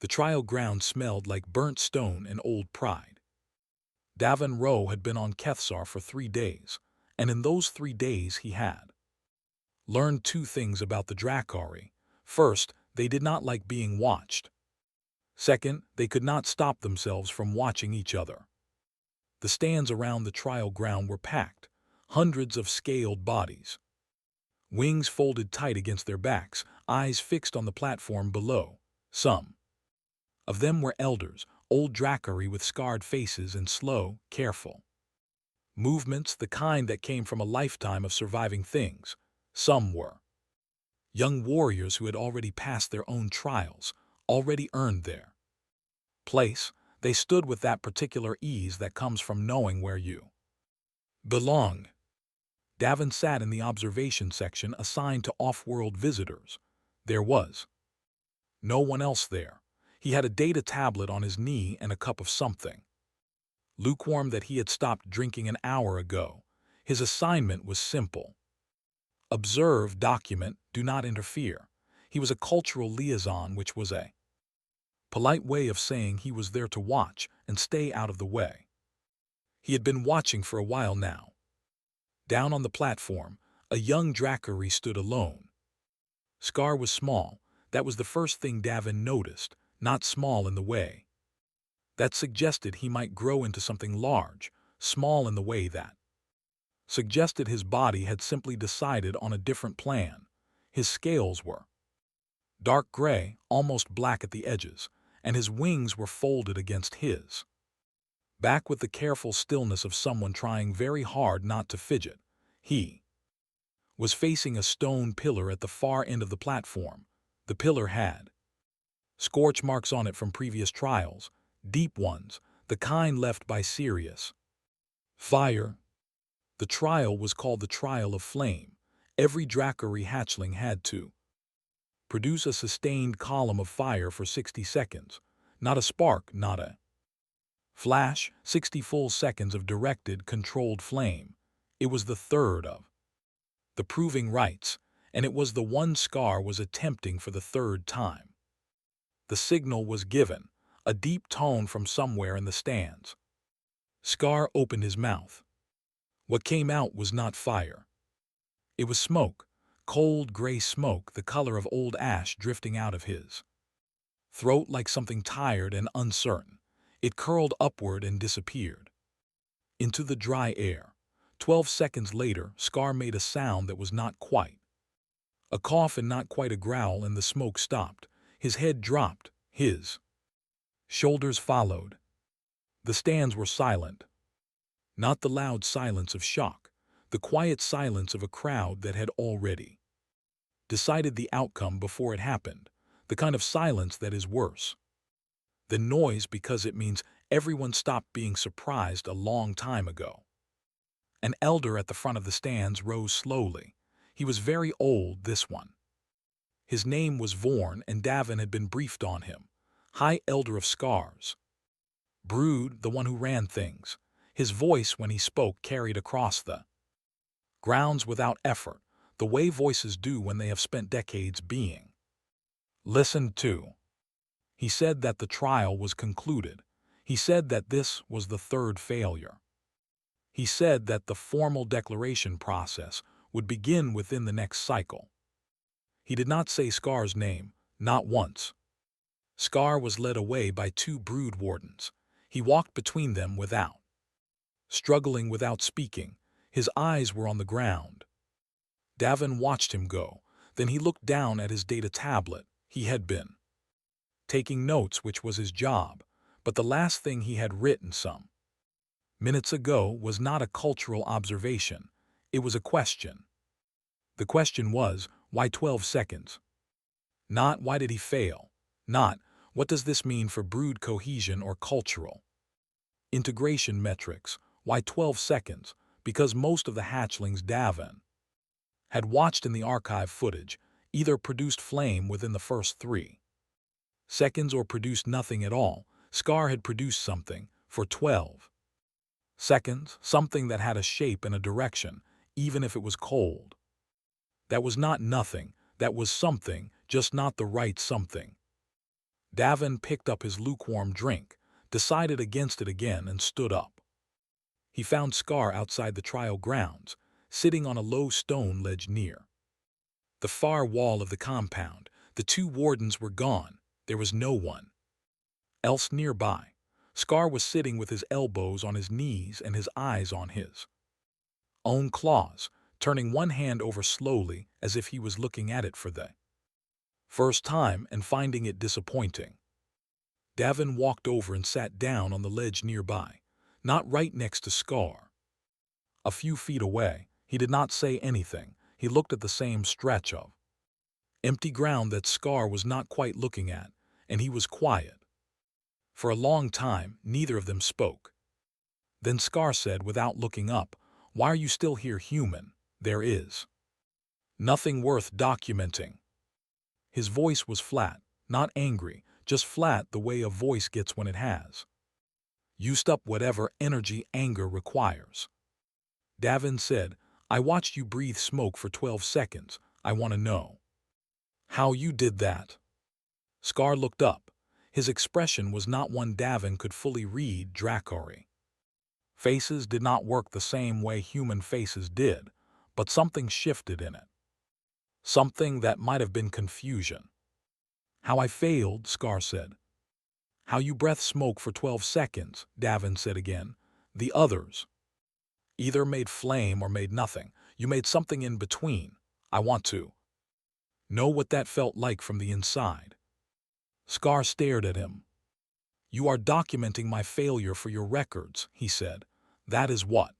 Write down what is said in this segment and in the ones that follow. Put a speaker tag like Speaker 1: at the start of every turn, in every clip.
Speaker 1: The trial ground smelled like burnt stone and old pride. Davin Rowe had been on Kethsar for 3 days, and in those 3 days he had learned two things about the Drakari. First, they did not like being watched. Second, they could not stop themselves from watching each other. The stands around the trial ground were packed, hundreds of scaled bodies. Wings folded tight against their backs, eyes fixed on the platform below. Some of them were elders, old Drakari with scarred faces and slow, careful movements, the kind that came from a lifetime of surviving things. Some were young warriors who had already passed their own trials, already earned their place. They stood with that particular ease that comes from knowing where you belong. Davin sat in the observation section assigned to off-world visitors. There was no one else there. He had a data tablet on his knee and a cup of something lukewarm that he had stopped drinking an hour ago. His assignment was simple. Observe, document, do not interfere. He was a cultural liaison, which was a polite way of saying he was there to watch and stay out of the way. He had been watching for a while now. Down on the platform, a young Drakari stood alone. Scar was small. That was the first thing Davin noticed, not small in the way that suggested he might grow into something large, small in the way that suggested his body had simply decided on a different plan. His scales were dark gray, almost black at the edges, and his wings were folded against his back with the careful stillness of someone trying very hard not to fidget. He was facing a stone pillar at the far end of the platform. The pillar had scorch marks on it from previous trials, deep ones, the kind left by serious fire. The trial was called the Trial of Flame. Every Drakari hatchling had to produce a sustained column of fire for 60 seconds. Not a spark, not a flash, 60 full seconds of directed, controlled flame. It was the third of the proving rights, and it was the one Scar was attempting for the third time. The signal was given, a deep tone from somewhere in the stands. Scar opened his mouth. What came out was not fire. It was smoke, cold gray smoke, the color of old ash drifting out of his throat like something tired and uncertain. It curled upward and disappeared into the dry air. 12 seconds later, Scar made a sound that was not quite a cough and not quite a growl, and the smoke stopped. His head dropped. His shoulders followed. The stands were silent. Not the loud silence of shock, the quiet silence of a crowd that had already decided the outcome before it happened, the kind of silence that is worse than noise because it means everyone stopped being surprised a long time ago. An elder at the front of the stands rose slowly. He was very old, this one. His name was Vorn, and Davin had been briefed on him. High Elder of Scars. Brood, the one who ran things. His voice when he spoke carried across the grounds without effort, the way voices do when they have spent decades being listened to. He said that the trial was concluded. He said that this was the third failure. He said that the formal declaration process would begin within the next cycle. He did not say Scar's name, not once. Scar was led away by two brood wardens. He walked between them without struggling, without speaking. His eyes were on the ground. Davin watched him go. Then he looked down at his data tablet. He had been taking notes, which was his job, but the last thing he had written some minutes ago was not a cultural observation. It was a question. The question was, why 12 seconds? Not why did he fail? Not what does this mean for brood cohesion or cultural integration metrics? Why 12 seconds? Because most of the hatchlings Davin had watched in the archive footage either produced flame within the first 3 seconds or produced nothing at all. Scar had produced something for 12 seconds, something that had a shape and a direction, even if it was cold. That was not nothing, that was something, just not the right something. Davin picked up his lukewarm drink, decided against it again, and stood up. He found Scar outside the trial grounds, sitting on a low stone ledge near the far wall of the compound. The two wardens were gone. There was no one else nearby. Scar was sitting with his elbows on his knees and his eyes on his own claws, turning one hand over slowly as if he was looking at it for the first time and finding it disappointing. Davin walked over and sat down on the ledge nearby, not right next to Scar. A few feet away, he did not say anything. He looked at the same stretch of empty ground that Scar was not quite looking at, and he was quiet. For a long time, neither of them spoke. Then Scar said without looking up, "Why are you still here, human? There is nothing worth documenting." His voice was flat, not angry, just flat the way a voice gets when it has used up whatever energy anger requires. Davin said, "I watched you breathe smoke for 12 seconds. I want to know how you did that." Scar looked up. His expression was not one Davin could fully read. Dracari faces did not work the same way human faces did, but something shifted in it. Something that might have been confusion. "How I failed," Scar said. "How you breathed smoke for 12 seconds, Davin said again. "The others either made flame or made nothing. You made something in between. I want to know what that felt like from the inside." Scar stared at him. "You are documenting my failure for your records," he said. "That is what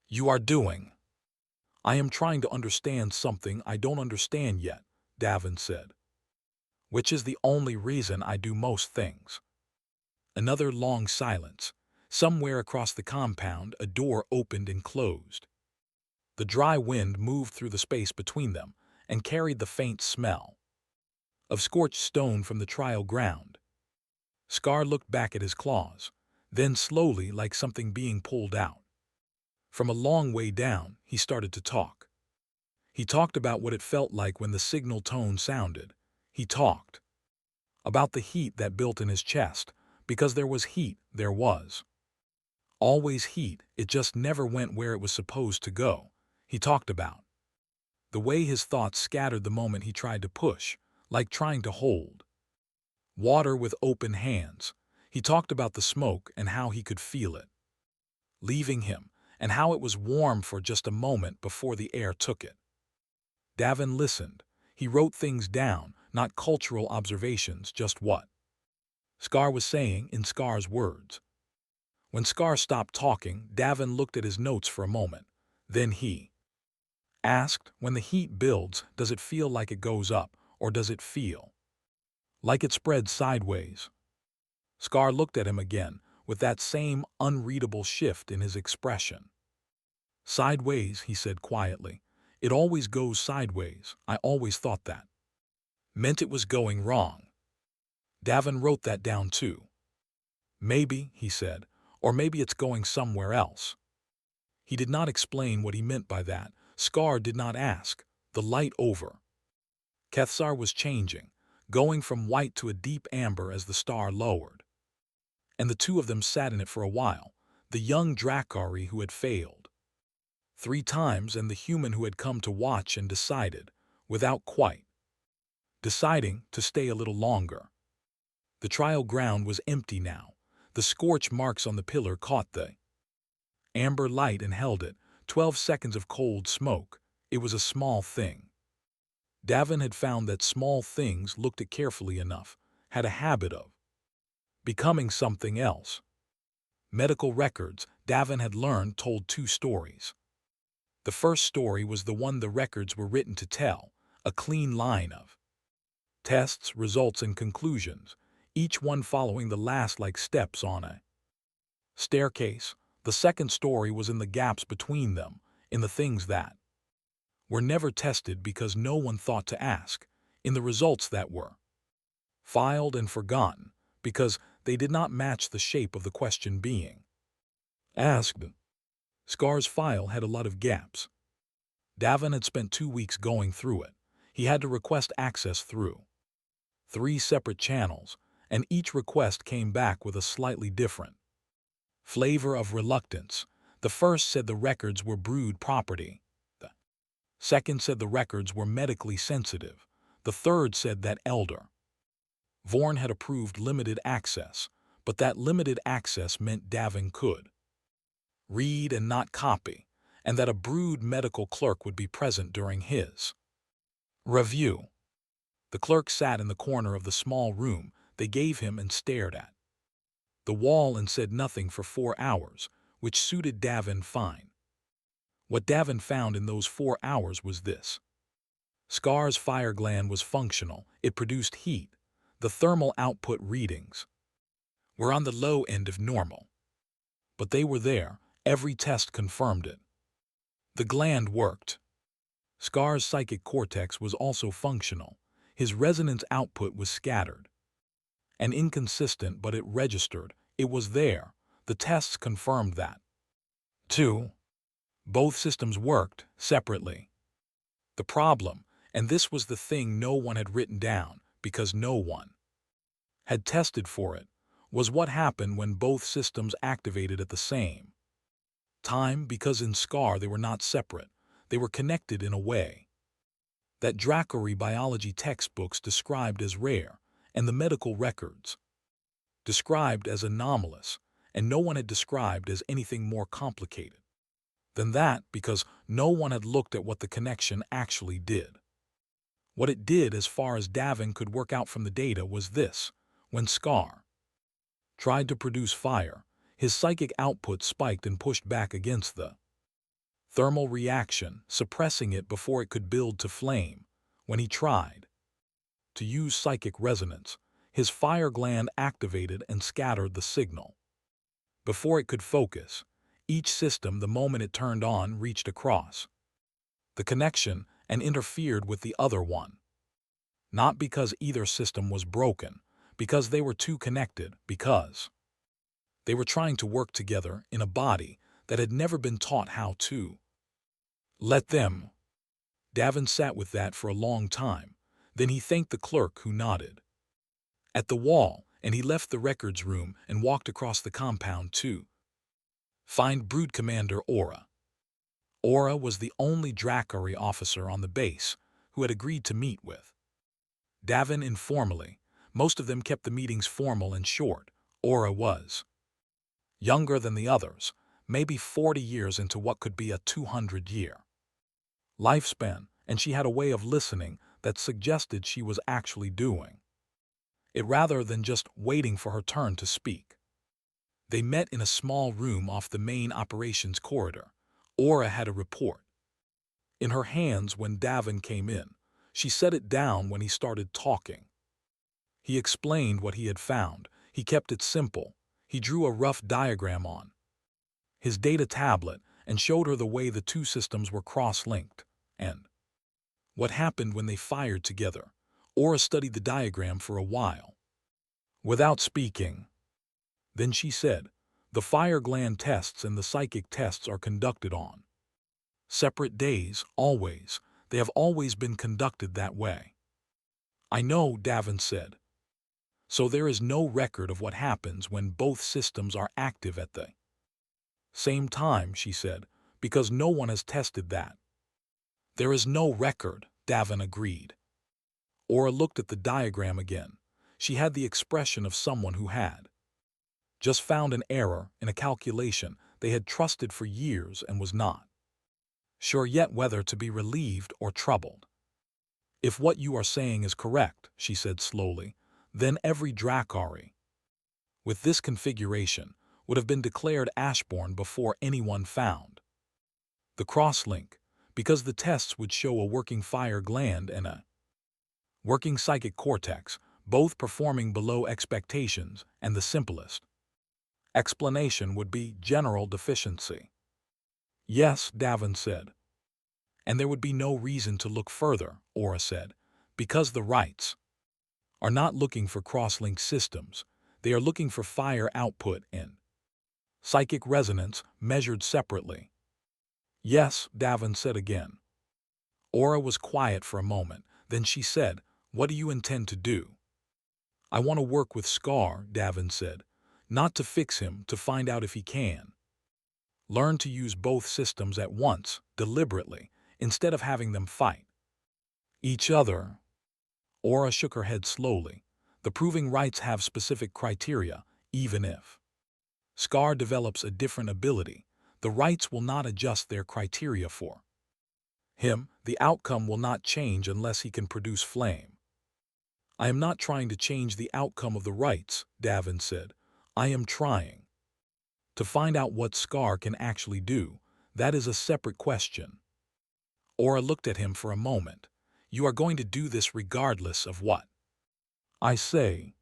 Speaker 1: you are doing." "I am trying to understand something I don't understand yet," Davin said. "Which is the only reason I do most things." Another long silence. Somewhere across the compound, a door opened and closed. The dry wind moved through the space between them and carried the faint smell of scorched stone from the trial ground. Scar looked back at his claws, then slowly, like something being pulled out. From a long way down, he started to talk. He talked about what it felt like when the signal tone sounded. He talked about the heat that built in his chest, because there was heat, there was always heat, it just never went where it was supposed to go. He talked about the way his thoughts scattered the moment he tried to push, like trying to hold water with open hands. He talked about the smoke and how he could feel it leaving him, and how it was warm for just a moment before the air took it. Davin listened. He wrote things down, not cultural observations, just what Scar was saying in Scar's words. When Scar stopped talking, Davin looked at his notes for a moment. Then he asked, "When the heat builds, does it feel like it goes up, or does it feel like it spreads sideways?" Scar looked at him again, with that same unreadable shift in his expression. "Sideways," he said quietly. "It always goes sideways. I always thought that meant it was going wrong." Davin wrote that down too. "Maybe," he said, "or maybe it's going somewhere else." He did not explain what he meant by that. Scar did not ask. The light over Kethsar was changing, going from white to a deep amber as the star lowered. And the two of them sat in it for a while, the young Dracari who had failed 3 times and the human who had come to watch, and decided, without quite deciding, to stay a little longer. The trial ground was empty now. The scorch marks on the pillar caught the amber light and held it. 12 seconds of cold smoke. It was a small thing. Davin had found that small things, looked at carefully enough, had a habit of becoming something else. Medical records, Davin had learned, told 2 stories. The first story was the one the records were written to tell, a clean line of tests, results, and conclusions, each one following the last like steps on a staircase. The second story was in the gaps between them, in the things that were never tested because no one thought to ask, in the results that were filed and forgotten because they did not match the shape of the question being asked. Scar's file had a lot of gaps. Davin had spent 2 weeks going through it. He had to request access through 3 separate channels, and each request came back with a slightly different flavor of reluctance. The first said the records were brood property. The second said the records were medically sensitive. The third said that Elder Vorn had approved limited access, but that limited access meant Davin could read and not copy, and that a brood medical clerk would be present during his review. The clerk sat in the corner of the small room they gave him and stared at the wall and said nothing for 4 hours, which suited Davin fine. What Davin found in those 4 hours was this. Scar's fire gland was functional. It produced heat. The thermal output readings were on the low end of normal. But they were there. Every test confirmed it. The gland worked. Scar's psychic cortex was also functional. His resonance output was scattered and inconsistent, but it registered. It was there. The tests confirmed that. 2. Both systems worked separately. The problem, and this was the thing no one had written down because no one had tested for it, was what happened when both systems activated at the same time, because in Scar they were not separate. They were connected in a way that Dracari biology textbooks described as rare, and the medical records described as anomalous, and no one had described as anything more complicated than that, because no one had looked at what the connection actually did. What it did, as far as Davin could work out from the data, was this. When Scar tried to produce fire, his psychic output spiked and pushed back against the thermal reaction, suppressing it before it could build to flame. When he tried to use psychic resonance, his fire gland activated and scattered the signal before it could focus. Each system, the moment it turned on, reached across the connection and interfered with the other one. Not because either system was broken, because they were too connected, because they were trying to work together in a body that had never been taught how to let them. Davin sat with that for a long time. Then he thanked the clerk, who nodded at the wall, and he left the records room and walked across the compound to find Brood Commander Aura. Aura was the only Dracari officer on the base who had agreed to meet with Davin informally. Most of them kept the meetings formal and short. Aura was younger than the others, maybe 40 years into what could be a 200-year lifespan, and she had a way of listening that suggested she was actually doing it rather than just waiting for her turn to speak. They met in a small room off the main operations corridor. Aura had a report in her hands when Davin came in. She set it down when he started talking. He explained what he had found. He kept it simple. He drew a rough diagram on his data tablet and showed her the way the two systems were cross-linked and what happened when they fired together. Aura studied the diagram for a while without speaking. Then she said, "The fire gland tests and the psychic tests are conducted on separate days, always. They have always been conducted that way." "I know," Davin said. "So there is no record of what happens when both systems are active at the same time," she said, "because no one has tested that." "There is no record," Davin agreed. Aura looked at the diagram again. She had the expression of someone who had just found an error in a calculation they had trusted for years and was not sure yet whether to be relieved or troubled. "If what you are saying is correct," she said slowly, "then every Dracari with this configuration would have been declared Ashborn before anyone found the crosslink, because the tests would show a working fire gland and a working psychic cortex, both performing below expectations, and the simplest explanation would be general deficiency." "Yes," Davin said. "And there would be no reason to look further," Aura said, "because the rights are not looking for cross-linked systems. They are looking for fire output and psychic resonance measured separately." "Yes," Davin said again. Aura was quiet for a moment. Then she said, "What do you intend to do?" I want to work with Scar, Davin said. Not to fix him, to find out if he can. Learn to use both systems at once, deliberately, instead of having them fight each other. Aura shook her head slowly. The proving rights have specific criteria, even if Scar develops a different ability, the rights will not adjust their criteria for him. The outcome will not change unless he can produce flame. I am not trying to change the outcome of the rights, Davin said. I am trying to find out what Scar can actually do. That is a separate question. Aura looked at him for a moment. You are going to do this regardless of what I say.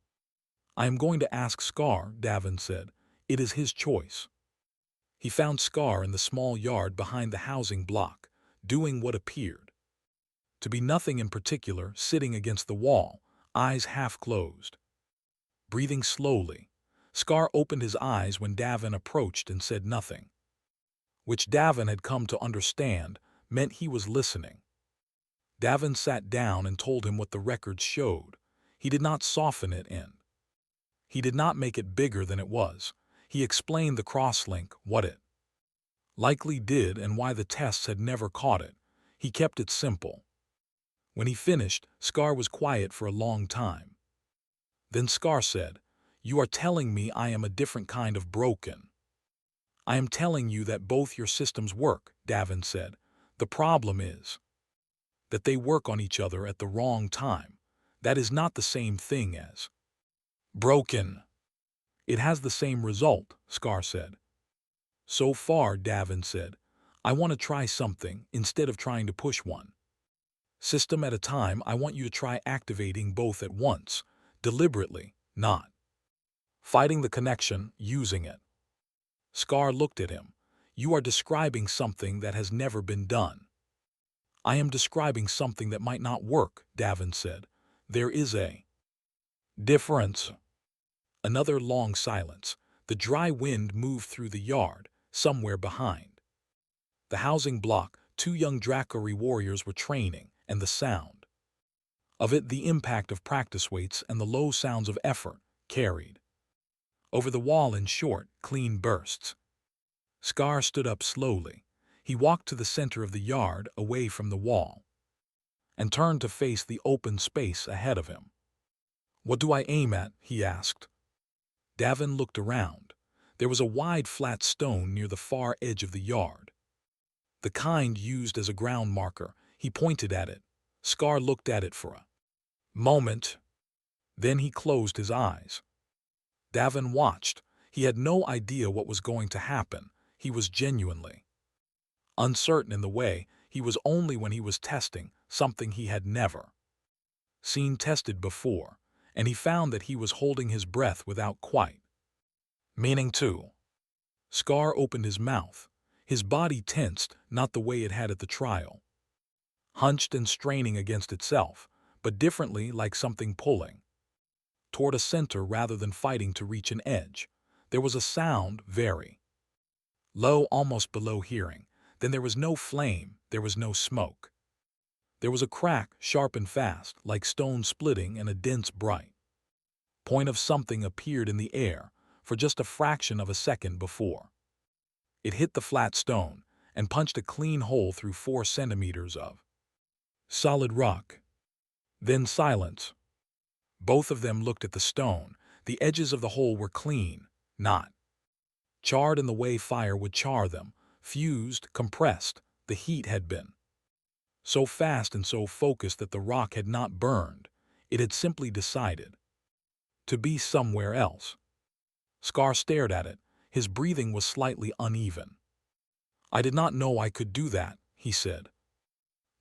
Speaker 1: I am going to ask Scar, Davin said. It is his choice. He found Scar in the small yard behind the housing block, doing what appeared to be nothing in particular, sitting against the wall, eyes half closed. Breathing slowly, Scar opened his eyes when Davin approached and said nothing, which Davin had come to understand meant he was listening. Davin sat down and told him what the records showed. He did not soften it in. He did not make it bigger than it was. He explained the crosslink, what it likely did and why the tests had never caught it. He kept it simple. When he finished, Scar was quiet for a long time. Then Scar said, "You are telling me I am a different kind of broken." "I am telling you that both your systems work," Davin said. "The problem is that they work on each other at the wrong time. That is not the same thing as broken." "It has the same result," Scar said. "So far," Davin said, "I want to try something instead of trying to push one system at a time. I want you to try activating both at once, deliberately, not fighting the connection, using it." Scar looked at him. "You are describing something that has never been done." "I am describing something that might not work," Davin said. "There is a difference." Another long silence. The dry wind moved through the yard, somewhere behind the housing block. Two young Dracari warriors were training, and the sound of it, the impact of practice weights and the low sounds of effort, carried over the wall in short, clean bursts. Scar stood up slowly. He walked to the center of the yard, away from the wall, and turned to face the open space ahead of him. "What do I aim at?" he asked. Davin looked around. There was a wide flat stone near the far edge of the yard, the kind used as a ground marker. He pointed at it. Scar looked at it for a moment. Then he closed his eyes. Davin watched. He had no idea what was going to happen. He was genuinely uncertain in the way he was only when he was testing something he had never seen tested before, and he found that he was holding his breath without quite meaning to. Scar opened his mouth. His body tensed, not the way it had at the trial, hunched and straining against itself, but differently, like something pulling toward a center rather than fighting to reach an edge. There was a sound, very low, almost below hearing. Then there was no flame, there was no smoke. There was a crack, sharp and fast, like stone splitting, and a dense, bright point of something appeared in the air for just a fraction of a second before it hit the flat stone and punched a clean hole through 4 centimeters of solid rock. Then silence. Both of them looked at the stone. The edges of the hole were clean, not charred in the way fire would char them, fused, compressed. The heat had been so fast and so focused that the rock had not burned. It had simply decided to be somewhere else. Scar stared at it. His breathing was slightly uneven. "I did not know I could do that," he said.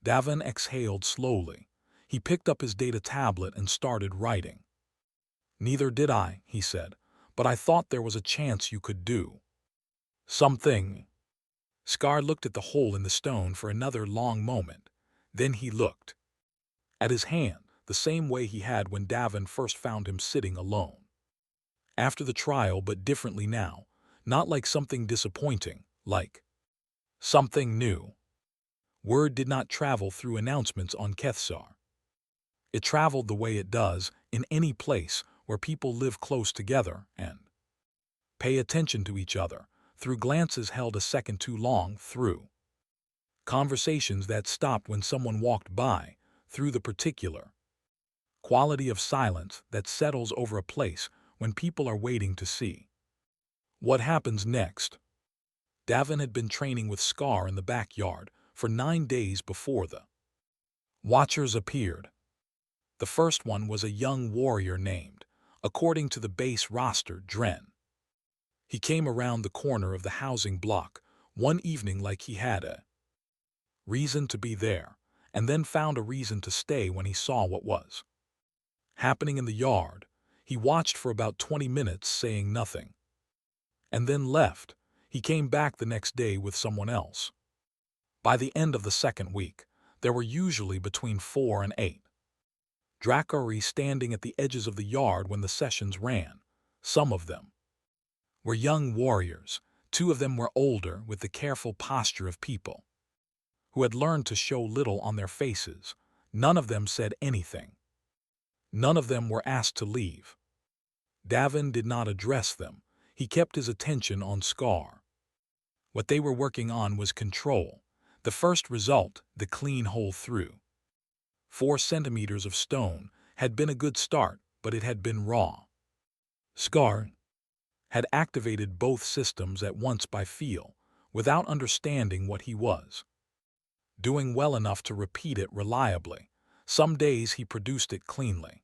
Speaker 1: Davin exhaled slowly. He picked up his data tablet and started writing. "Neither did I," he said, "but I thought there was a chance you could do something." Scar looked at the hole in the stone for another long moment. Then he looked at his hand, the same way he had when Davin first found him sitting alone after the trial, but differently now. Not like something disappointing, like something new. Word did not travel through announcements on Kethsar. It traveled the way it does in any place where people live close together and pay attention to each other, through glances held a second too long, through conversations that stopped when someone walked by, through the particular quality of silence that settles over a place when people are waiting to see what happens next. Davin had been training with Scar in the backyard for 9 days before the Watchers appeared. The first one was a young warrior named, according to the base roster, Dren. He came around the corner of the housing block one evening like he had a reason to be there, and then found a reason to stay when he saw what was happening in the yard. He watched for about 20 minutes saying nothing, and then left. He came back the next day with someone else. By the end of the second week, there were usually between 4 and 8 Dracari standing at the edges of the yard when the sessions ran. Some of them were young warriors. 2 of them were older, with the careful posture of people who had learned to show little on their faces. None of them said anything. None of them were asked to leave. Davin did not address them. He kept his attention on Scar. What they were working on was control. The first result, the clean hole through 4 centimeters of stone, had been a good start, but it had been raw. Scar had activated both systems at once by feel, without understanding what he was doing well enough to repeat it reliably. Some days he produced it cleanly.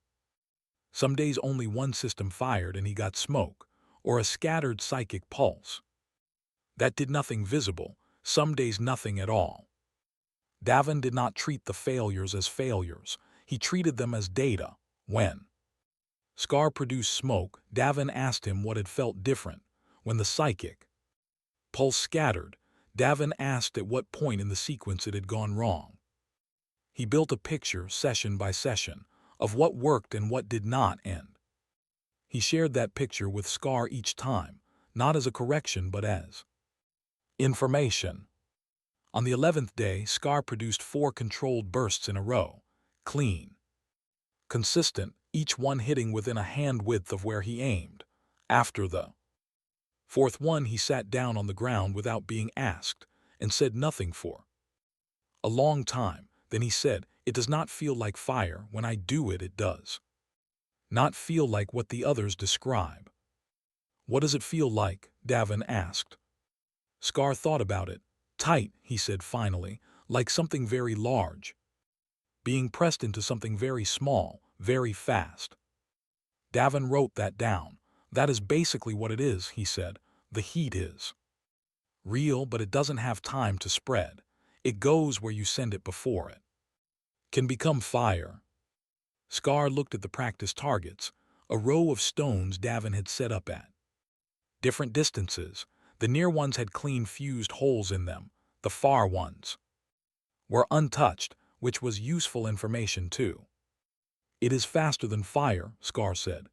Speaker 1: Some days only one system fired and he got smoke, or a scattered psychic pulse that did nothing visible. Some days nothing at all. Davin did not treat the failures as failures. He treated them as data. When Scar produced smoke, Davin asked him what had felt different. When the psychic pulse scattered, Davin asked at what point in the sequence it had gone wrong. He built a picture, session by session, of what worked and what did not, and he shared that picture with Scar each time, not as a correction but as information. On the 11th day, Scar produced 4 controlled bursts in a row, clean, consistent, each one hitting within a hand width of where he aimed. After the 4th one, he sat down on the ground without being asked and said nothing for a long time. Then he said, "It does not feel like fire. When I do it, it does not feel like what the others describe." "What does it feel like?" Davin asked. Scar thought about it. "Tight," he said finally, "like something very large being pressed into something very small, very fast." Davin wrote that down. "That is basically what it is," he said. "The heat is real, but it doesn't have time to spread. It goes where you send it before it can become fire." Scar looked at the practice targets, a row of stones Davin had set up at different distances. The near ones had clean fused holes in them. The far ones were untouched, which was useful information too. "It is faster than fire," Scar said.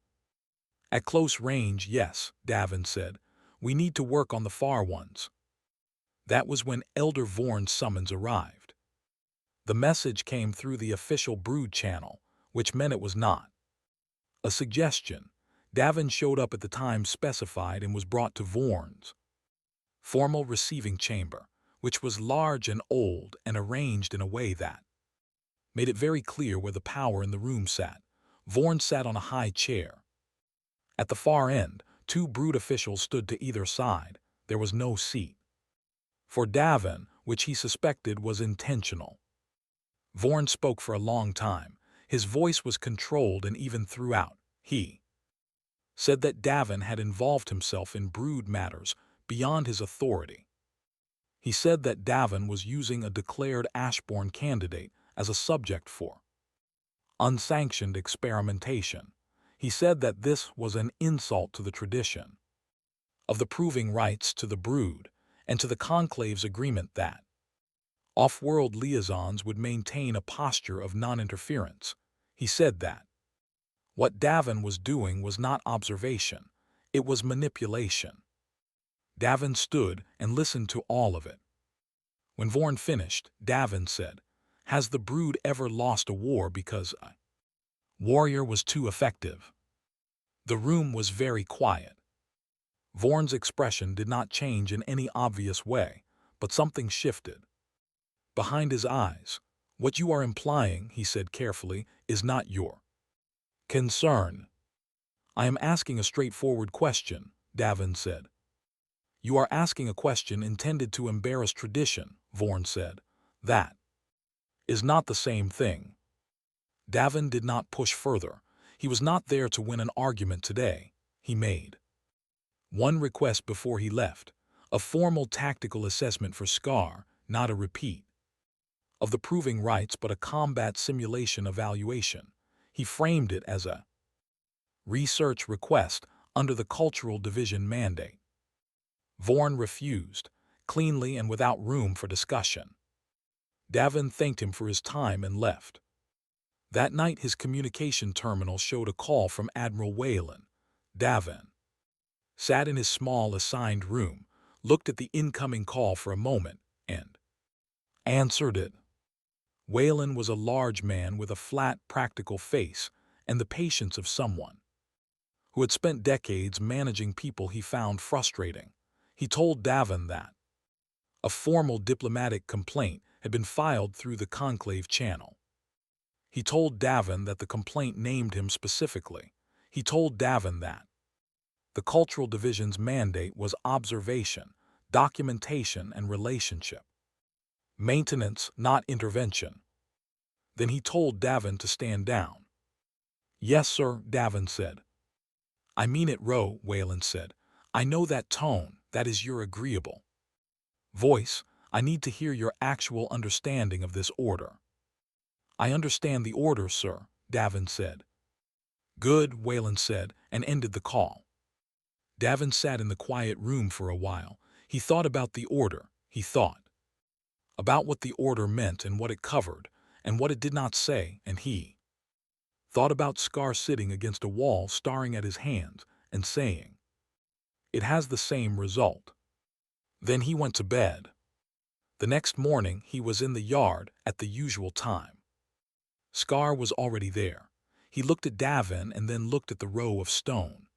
Speaker 1: "At close range, yes," Davin said. "We need to work on the far ones." That was when Elder Vorn's summons arrived. The message came through the official Brood channel, which meant it was not a suggestion. Davin showed up at the time specified and was brought to Vorn's formal receiving chamber, which was large and old and arranged in a way that made it very clear where the power in the room sat. Vorn sat on a high chair. At the far end, 2 Brood officials stood to either side. There was no seat for Davin, which he suspected was intentional. Vorn spoke for a long time. His voice was controlled, and even throughout, he said that Davin had involved himself in Brood matters beyond his authority. He said that Davin was using a declared Ashborn candidate as a subject for unsanctioned experimentation. He said that this was an insult to the tradition of the proving rights to the Brood and to the Conclave's agreement that off-world liaisons would maintain a posture of non-interference. He said that what Davin was doing was not observation, it was manipulation. Davin stood and listened to all of it. When Vorn finished, Davin said, "Has the Brood ever lost a war because a warrior was too effective?" The room was very quiet. Vorn's expression did not change in any obvious way, but something shifted. Behind his eyes, "What you are implying," he said carefully, "is not your concern." "I am asking a straightforward question," Davin said. "You are asking a question intended to embarrass tradition," Vorn said. "That is not the same thing." Davin did not push further. He was not there to win an argument today. He made one request before he left: a formal tactical assessment for Scar, not a repeat of the proving rights but a combat simulation evaluation. He framed it as a research request under the Cultural Division mandate. Vorn refused, cleanly and without room for discussion. Davin thanked him for his time and left. That night his communication terminal showed a call from Admiral Whalen. Davin sat in his small assigned room, looked at the incoming call for a moment, and answered it. Whalen was a large man with a flat, practical face and the patience of someone who had spent decades managing people he found frustrating. He told Davin that a formal diplomatic complaint had been filed through the Conclave channel. He told Davin that the complaint named him specifically. He told Davin that the Cultural Division's mandate was observation, documentation, and relationship. Maintenance, not intervention. Then he told Davin to stand down. "Yes, sir," Davin said. "I mean it, Ro," Whalen said. "I know that tone, that is your agreeable voice. I need to hear your actual understanding of this order." "I understand the order, sir," Davin said. "Good," Whalen said, and ended the call. Davin sat in the quiet room for a while. He thought about the order. He thought about what the order meant and what it covered, and what it did not say, and he thought about Scar sitting against a wall staring at his hands and saying, "It has the same result." Then he went to bed. The next morning he was in the yard at the usual time. Scar was already there. He looked at Davin and then looked at the row of stone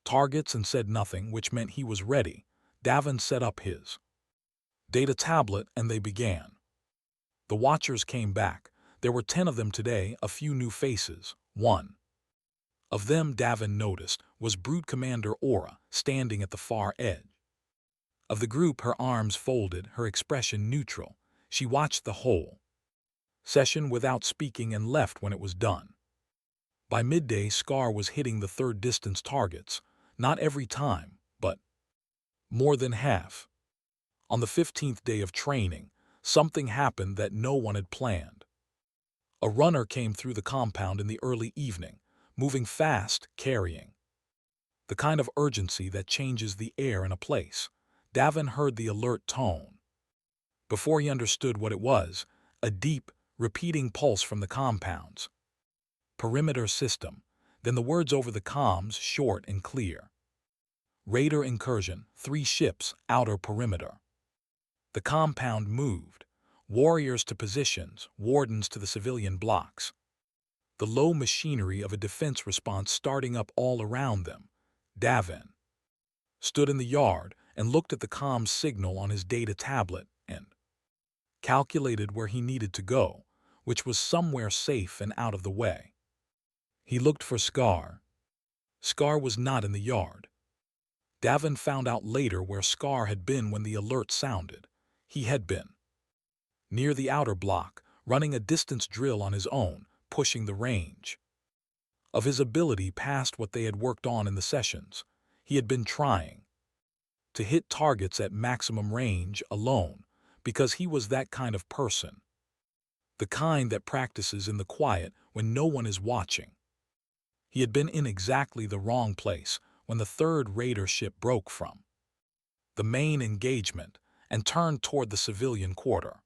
Speaker 1: targets and said nothing, which meant he was ready. Davin set up his data tablet and they began. The Watchers came back. There were 10 of them today, a few new faces. One of them, Davin noticed, was Brood Commander Aura, standing at the far edge of the group, her arms folded, her expression neutral. She watched the whole session without speaking and left when it was done. By midday, Scar was hitting the third distance targets. Not every time, but more than half. On the 15th day of training, something happened that no one had planned. A runner came through the compound in the early evening, moving fast, carrying the kind of urgency that changes the air in a place. Davin heard the alert tone. Before he understood what it was, a deep, repeating pulse from the compound's perimeter system, then the words over the comms, short and clear. "Raider incursion, 3 ships, outer perimeter." The compound moved. Warriors to positions, wardens to the civilian blocks. The low machinery of a defense response starting up all around them. Davin stood in the yard and looked at the comms signal on his data tablet and calculated where he needed to go, which was somewhere safe and out of the way. He looked for Scar. Scar was not in the yard. Davin found out later where Scar had been when the alert sounded. He had been near the outer block, running a distance drill on his own, pushing the range of his ability past what they had worked on in the sessions. He had been trying to hit targets at maximum range alone, because he was that kind of person. The kind that practices in the quiet when no one is watching. He had been in exactly the wrong place when the third raider ship broke from the main engagement and turned toward the civilian quarter.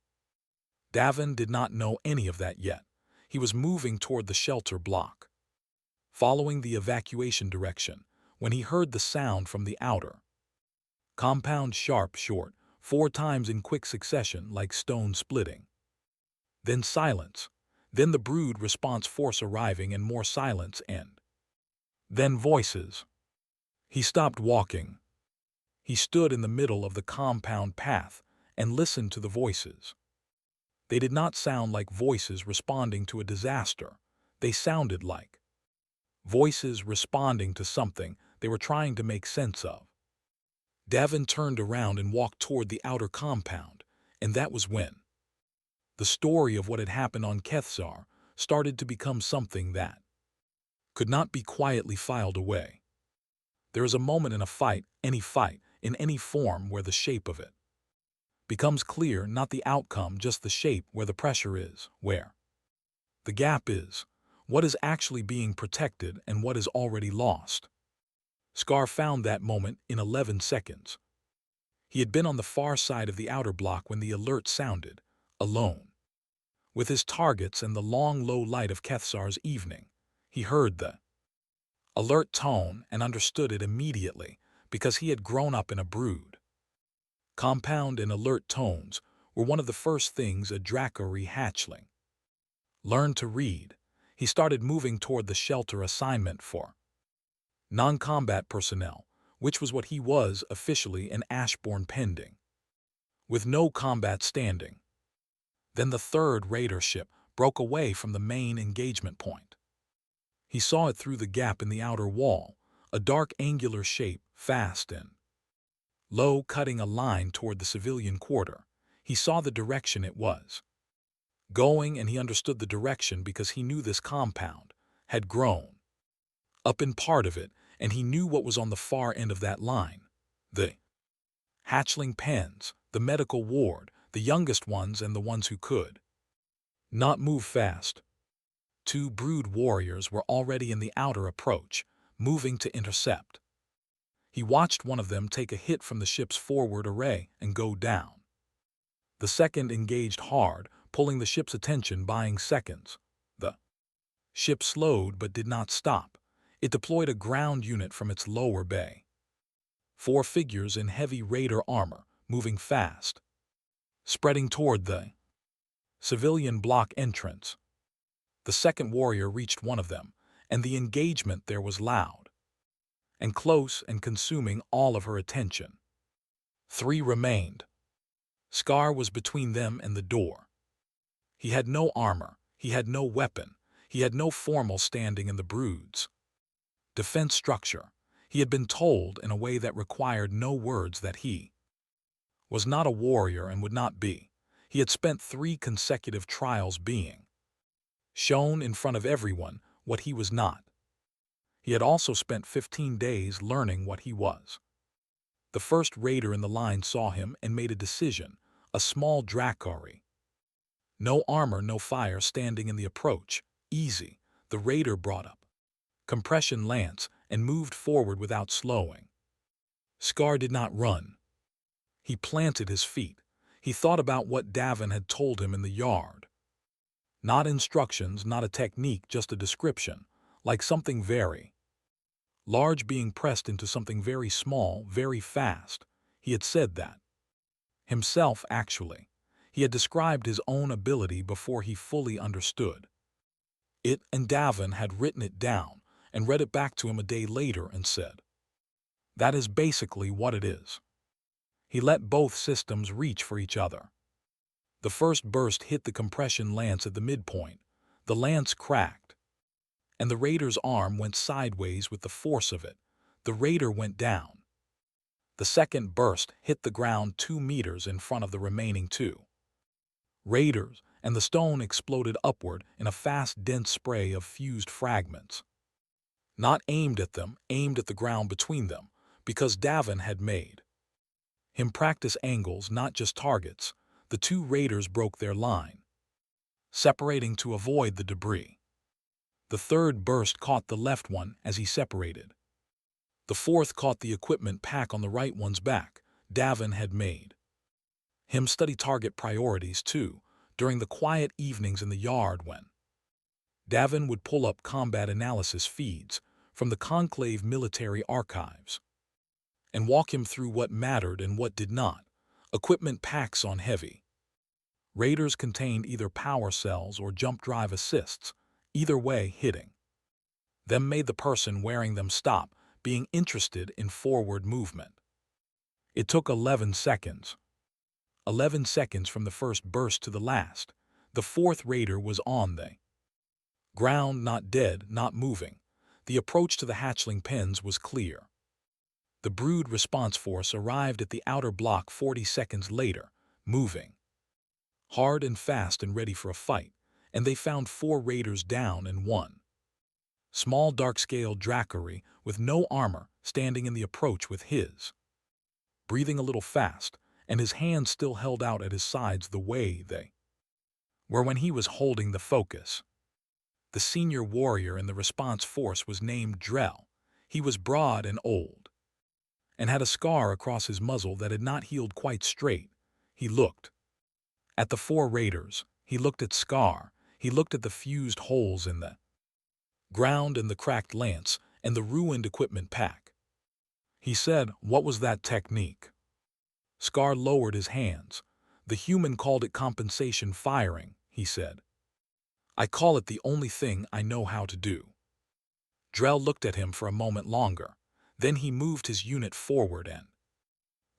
Speaker 1: Davin did not know any of that yet. He was moving toward the shelter block, following the evacuation direction, when he heard the sound from the outer compound, sharp, short, 4 times in quick succession like stone splitting. Then silence. Then the brood response force arriving and more silence and Then voices. He stopped walking. He stood in the middle of the compound path and listened to the voices. They did not sound like voices responding to a disaster. They sounded like voices responding to something they were trying to make sense of. Davin turned around and walked toward the outer compound, and that was when the story of what had happened on Kethzar started to become something that could not be quietly filed away. There is a moment in a fight, in any form, where the shape of it becomes clear, not the outcome, just the shape, where the pressure is, where the gap is, what is actually being protected and what is already lost. Scar found that moment in 11 seconds. He had been on the far side of the outer block when the alert sounded, alone. With his targets and the long low light of Kethzar's evening, he heard the alert tone and understood it immediately because he had grown up in a brood. Compound and alert tones were one of the first things a Dracari hatchling learned to read. He started moving toward the shelter assignment for non-combat personnel, which was what he was officially in Ashbourne pending, with no combat standing. Then the third raider ship broke away from the main engagement point. He saw it through the gap in the outer wall, a dark angular shape, fast and low, cutting a line toward the civilian quarter. He saw the direction it was going, and he understood the direction because he knew this compound had grown up in part of it, and he knew what was on the far end of that line. The hatchling pens, the medical ward, the youngest ones and the ones who could not move fast. Two brood warriors were already in the outer approach, moving to intercept. He watched one of them take a hit from the ship's forward array and go down. The second engaged hard, pulling the ship's attention, buying seconds. The ship slowed but did not stop. It deployed a ground unit from its lower bay. 4 figures in heavy raider armor, moving fast, spreading toward the civilian block entrance. The second warrior reached one of them, and the engagement there was loud and close and consuming all of her attention. 3 remained. Scar was between them and the door. He had no armor, he had no weapon, he had no formal standing in the brood's defense structure. He had been told in a way that required no words that he was not a warrior and would not be. He had spent 3 consecutive trials being shown in front of everyone what he was not. He had also spent 15 days learning what he was. The first raider in the line saw him and made a decision, a small Dracari. No armor, no fire, standing in the approach. Easy. The raider brought up compression lance and moved forward without slowing. Scar did not run. He planted his feet. He thought about what Davin had told him in the yard. Not instructions, not a technique, just a description, like something very large being pressed into something very small, very fast. He had said that himself, actually. He had described his own ability before he fully understood it, and Davin had written it down and read it back to him a day later and said, "That is basically what it is." He let both systems reach for each other. The first burst hit the compression lance at the midpoint. The lance cracked, and the raider's arm went sideways with the force of it. The raider went down. The second burst hit the ground 2 meters in front of the remaining 2 raiders, and the stone exploded upward in a fast, dense spray of fused fragments. Not aimed at them, aimed at the ground between them, because Davin had made him practice angles, not just targets. The 2 raiders broke their line, separating to avoid the debris. The third burst caught the left one as he separated. The fourth caught the equipment pack on the right one's back. Davin had made him study target priorities, too, during the quiet evenings in the yard when Davin would pull up combat analysis feeds from the Conclave military archives and walk him through what mattered and what did not. Equipment packs on heavy raiders contained either power cells or jump drive assists, either way hitting Them made the person wearing them stop being interested in forward movement. It took 11 seconds. 11 seconds from the first burst to the last. The fourth raider was on the ground, not dead, not moving. The approach to the hatchling pens was clear. The brood response force arrived at the outer block 40 seconds later, moving hard and fast and ready for a fight, and they found 4 raiders down and 1 small dark-scale Dracari with no armor standing in the approach with his breathing a little fast, and his hands still held out at his sides the way they were when he was holding the focus. The senior warrior in the response force was named Drell. He was broad and old, and had a scar across his muzzle that had not healed quite straight. He looked at the 4 raiders. He looked at Scar. He looked at the fused holes in the ground and the cracked lance and the ruined equipment pack. He said, "What was that technique?" Scar lowered his hands. "The human called it compensation firing," he said. "I call it the only thing I know how to do." Drell looked at him for a moment longer. Then he moved his unit forward and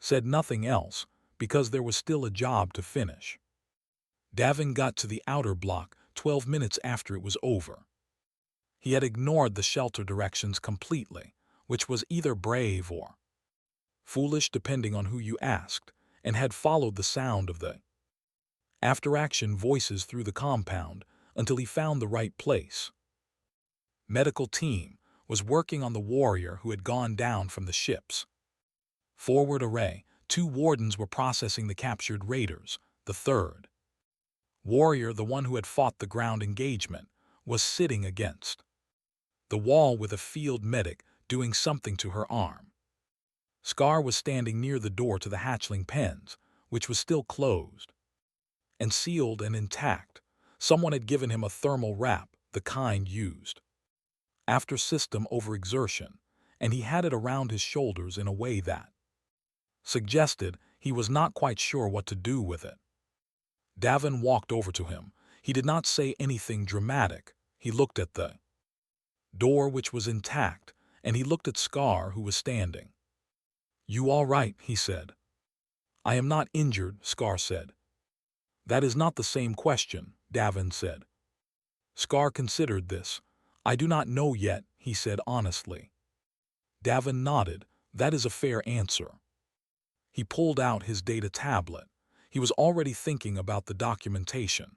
Speaker 1: said nothing else, because there was still a job to finish. Davin got to the outer block 12 minutes after it was over. He had ignored the shelter directions completely, which was either brave or foolish depending on who you asked, and had followed the sound of the after-action voices through the compound until he found the right place. Medical team was working on the warrior who had gone down from the ship's forward array. 2 wardens were processing the captured raiders. The third warrior, the one who had fought the ground engagement, was sitting against the wall with a field medic doing something to her arm. Scar was standing near the door to the hatchling pens, which was still closed and sealed and intact. Someone had given him a thermal wrap, the kind used after system overexertion, and he had it around his shoulders in a way that suggested he was not quite sure what to do with it. Davin walked over to him. He did not say anything dramatic. He looked at the door, which was intact, and he looked at Scar, who was standing. "You all right?" he said. "I am not injured," Scar said. "That is not the same question," Davin said. Scar considered this. "I do not know yet," he said honestly. Davin nodded. "That is a fair answer." He pulled out his data tablet. He was already thinking about the documentation,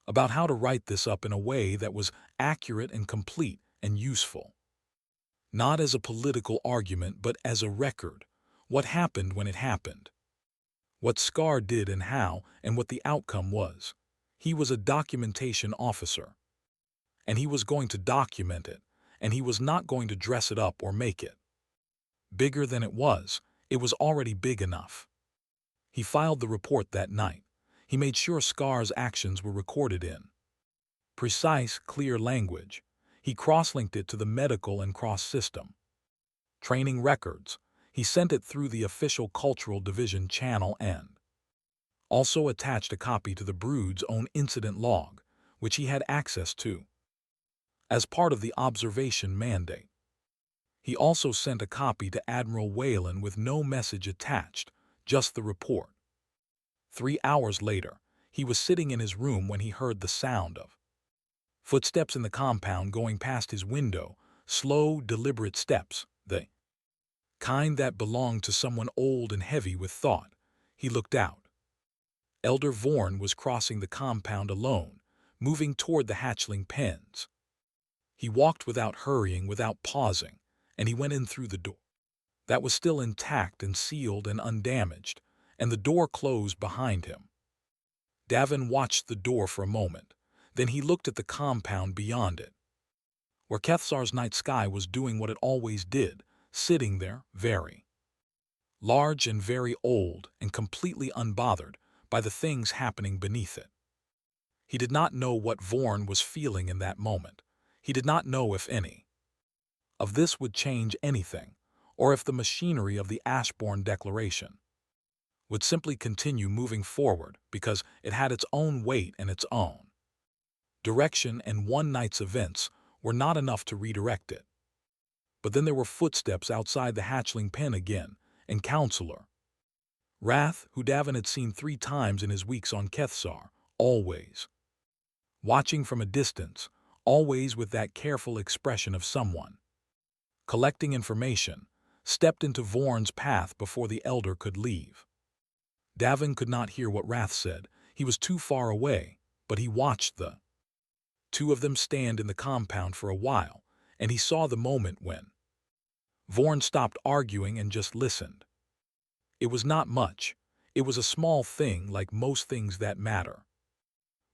Speaker 1: about how to write this up in a way that was accurate and complete and useful. Not as a political argument, but as a record. What happened when it happened. What Scar did and how, and what the outcome was. He was a documentation officer, and he was going to document it, and he was not going to dress it up or make it bigger than it was. It was already big enough. He filed the report that night. He made sure Scar's actions were recorded in precise, clear language. He cross-linked it to the medical and cross-system training records. He sent it through the official Cultural Division channel and also attached a copy to the Brood's own incident log, which he had access to as part of the observation mandate. He also sent a copy to Admiral Whalen with no message attached, just the report. 3 hours later, he was sitting in his room when he heard the sound of footsteps in the compound going past his window, slow, deliberate steps, the kind that belonged to someone old and heavy with thought. He looked out. Elder Vorn was crossing the compound alone, moving toward the hatchling pens. He walked without hurrying, without pausing, and he went in through the door that was still intact and sealed and undamaged, and the door closed behind him. Davin watched the door for a moment. Then he looked at the compound beyond it, where Kethsar's night sky was doing what it always did, sitting there, very large and very old and completely unbothered by the things happening beneath it. He did not know what Vorn was feeling in that moment. He did not know if any of this would change anything, or if the machinery of the Ashbourne Declaration would simply continue moving forward because it had its own weight and its own direction, and one night's events were not enough to redirect it. But then there were footsteps outside the hatchling pen again, and Counselor Wrath, who Davin had seen 3 times in his weeks on Kethsar, always watching from a distance, always with that careful expression of someone collecting information, stepped into Vorn's path before the elder could leave. Davin could not hear what Wrath said. He was too far away, but he watched the 2 of them stand in the compound for a while, and he saw the moment when Vorn stopped arguing and just listened. It was not much. It was a small thing like most things that matter.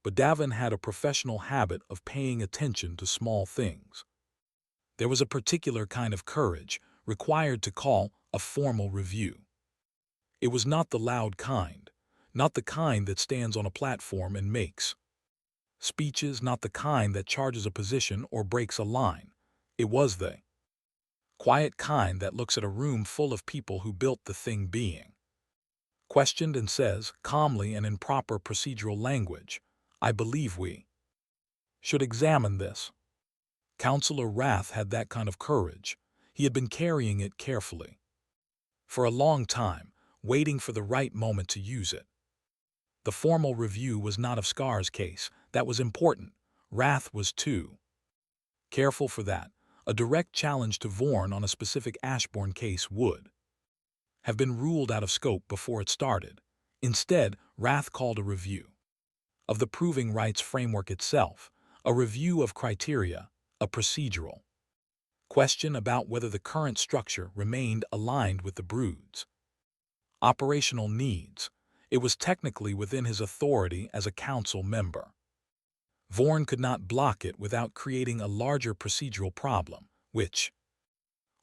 Speaker 1: But Davin had a professional habit of paying attention to small things. There was a particular kind of courage required to call a formal review. It was not the loud kind, not the kind that stands on a platform and makes speeches, not the kind that charges a position or breaks a line. It was the quiet kind that looks at a room full of people who built the thing being questioned and says, calmly and in proper procedural language, I believe we should examine this. Counselor Wrath had that kind of courage. He had been carrying it carefully for a long time, waiting for the right moment to use it. The formal review was not of Scar's case. That was important. Wrath was too careful for that. A direct challenge to Vorn on a specific Ashbourne case would have been ruled out of scope before it started. Instead, Wrath called a review of the proving rights framework itself, a review of criteria, a procedural question about whether the current structure remained aligned with the brood's operational needs. It was technically within his authority as a council member. Vorn could not block it without creating a larger procedural problem, which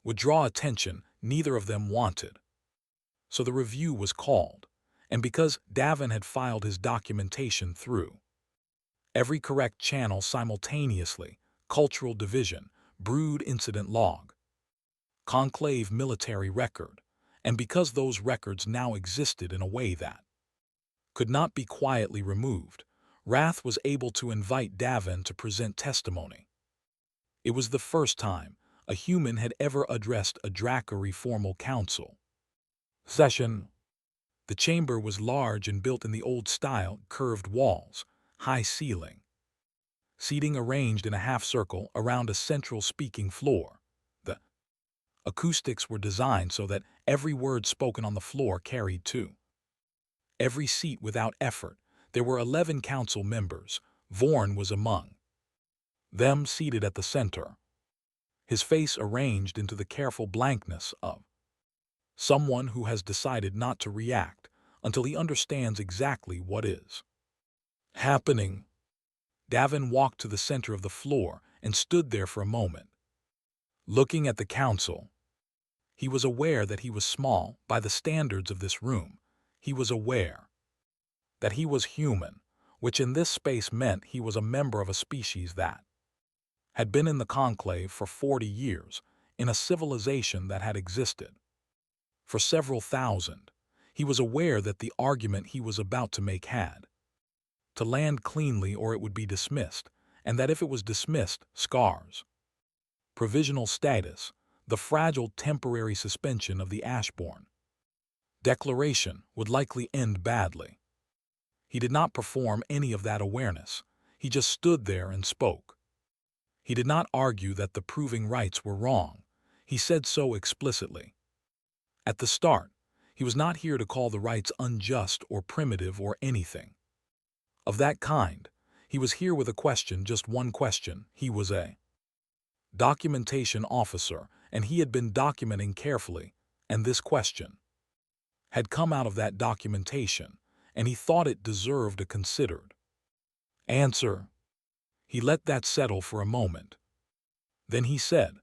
Speaker 1: would draw attention neither of them wanted. So the review was called, and because Davin had filed his documentation through every correct channel simultaneously, cultural division, brood incident log, conclave military record, and because those records now existed in a way that could not be quietly removed, Wrath was able to invite Davin to present testimony. It was the first time a human had ever addressed a Dracari formal council session. The chamber was large and built in the old style, curved walls, high ceiling, seating arranged in a half-circle around a central speaking floor. The acoustics were designed so that every word spoken on the floor carried to every seat without effort. There were 11 council members. Vorn was among them, seated at the center, his face arranged into the careful blankness of someone who has decided not to react until he understands exactly what is happening. Davin walked to the center of the floor and stood there for a moment, looking at the council. He was aware that he was small by the standards of this room. He was aware that he was human, which in this space meant he was a member of a species that had been in the conclave for 40 years, in a civilization that had existed for several thousand. He was aware that the argument he was about to make had to land cleanly or it would be dismissed, and that if it was dismissed, Scar's provisional status, the fragile temporary suspension of the Ashbourne declaration, would likely end badly. He did not perform any of that awareness. He just stood there and spoke. He did not argue that the proving rights were wrong. He said so explicitly. At the start, he was not here to call the rights unjust or primitive or anything of that kind. He was here with a question, just one question. He was a documentation officer, and he had been documenting carefully, and this question had come out of that documentation, and he thought it deserved a considered answer. He let that settle for a moment. Then he said,